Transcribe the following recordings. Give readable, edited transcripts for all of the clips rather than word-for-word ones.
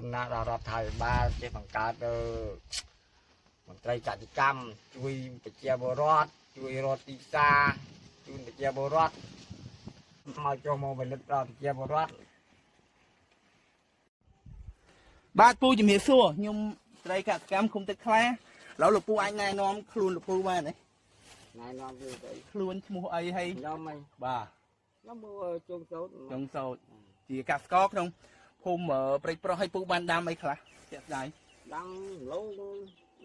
ណាដល់រដ្ឋាភិបាលចេះបង្កើតមន្ត្រីកសិកម្មជួយប្រជាពលរដ្ឋជួយរកទីផ្សារជូនប្រជាពលរដ្ឋមកចូលមកផលិតដល់ប្រជាពលរដ្ឋបាទពូជំរាបសួរខ្ញុំត្រីកសិកម្មគុំទឹកខ្លាឥឡូវលោកពូអាចណែនាំខ្លួនលោកពូបានទេណែនាំវាទៅខ្លួនឈ្មោះអីហើយខ្ញុំហីបាទខ្ញុំមើលជុំសោតជាកសិករក្នុងភូមិព្រៃប្រុសឲ្យពូបានដាំអីខ្លះជាក់ស្ដែងដាំឡូ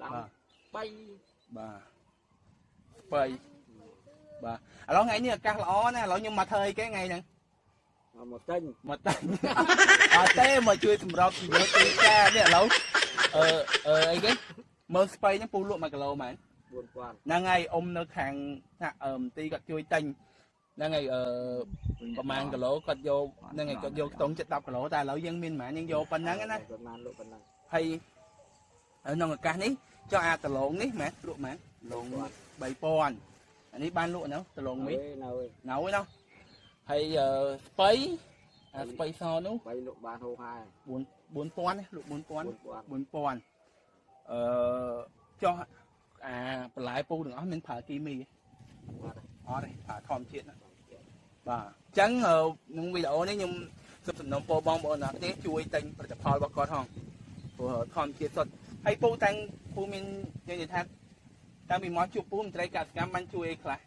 ដាំ3បាទ3បាទឥឡូវថ្ងៃនេះអាកាសល្អណាស់ឥឡូវខ្ញុំមកធ្វើអីគេថ្ងៃហ្នឹងមកទិញអត់ទេមកជួយសម្របជីវិតទីផ្សារនេះឥឡូវអីគេមើលស្បៃហ្នឹងពូលក់1គីឡូមែន4000ហ្នឹងហើយអ៊ំនៅខាងទីគាត់ជួយទិញហ្នឹងហើយប្រហែលគីឡូគាត់យកហ្នឹងហើយគាត់យកខ្ទង់ចិត្ត10គីឡូតែឥឡូវយើងមានប្រហែលយើងយកប៉ុណ្ណឹងណាប្រហែលលក់ប៉ុណ្ណឹងហើយក្នុងឱកាសនេះចុះអាដលងនេះមែនលក់មែនលង3000អានេះបានលក់នៅដលងមីនៅឯណោះហើយស្បៃអាស្បៃសនោះស្បៃលក់បានហូរហើយ4000លក់4000ចុះអាបន្លែពូទាំងអស់មានប្រើគីមីអត់ទេប្រើធម្មជាតិណាបាទអញ្ចឹងក្នុងវីដេអូនេះខ្ញុំសូមសំណូមពរបងប្អូនអ្នកនេះជួយទិញផលិតផលរបស់គាត់ផងព្រោះធម្មជាតិសុទ្ធហើយពូតាំងពូមាននិយាយថាតាំងពីមកជួបពូមន្ត្រីកសិកម្មបានជួយអីខ្លះ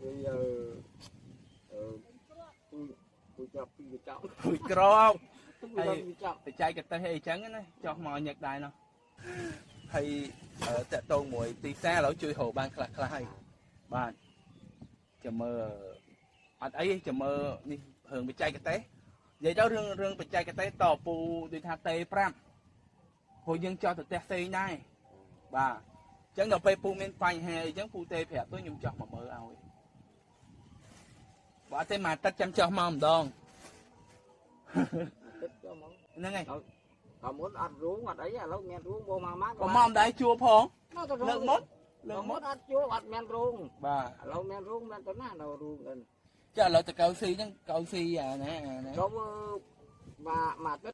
ជួយពូចាប់ពីចោលជួយក្របហើយបច្ចេកទេសអីចឹងណាចោះមកញឹកដែរណោះហើយតកតងមួយទីផ្សារឥឡូវជួយរកបានខ្លះហើយបាទចាំមើលអត់អីចាំមើលនេះរឿងបច្ចេកទេសនិយាយទៅរឿងបច្ចេកទេសតពូដូចថាទេប្រាប់ព្រោះយើងចោះទៅផ្ទះផ្សេងដែរបាទអញ្ចឹងដល់ពេលពូមានបញ្ហាអីចឹងពូទេប្រាប់ទៅខ្ញុំចោះមកមើលឲ្យបើអត់ទេមកទឹកចាំចោះមកម្ដងទឹកចោះមកហ្នឹងហើយក៏មុនអត់រួងអត់អីឥឡូវមានរួងមកម៉ាក៏មកម្ដាយជួផងលើកមុនអត់ជួអត់មានរួងបាទឥឡូវមានរួងមានទៅណានៅរួងហ្នឹងចាឥឡូវតកៅស៊ីហ្នឹងកៅស៊ីអាណាក៏មកទឹក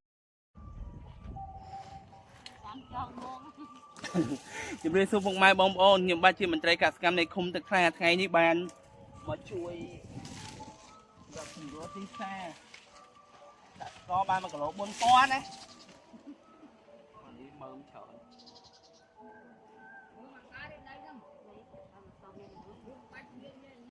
ជំរាបសួរពុកម៉ែបងប្អូនខ្ញុំបាទជាមន្ត្រីកសិកម្មនៃឃុំទឹកខ្លាថ្ងៃនេះបានមកជួយដល់សម្រួលទីផ្សារដាក់ស្ករបាន1គីឡូ4000ណានេះមើមច្រើន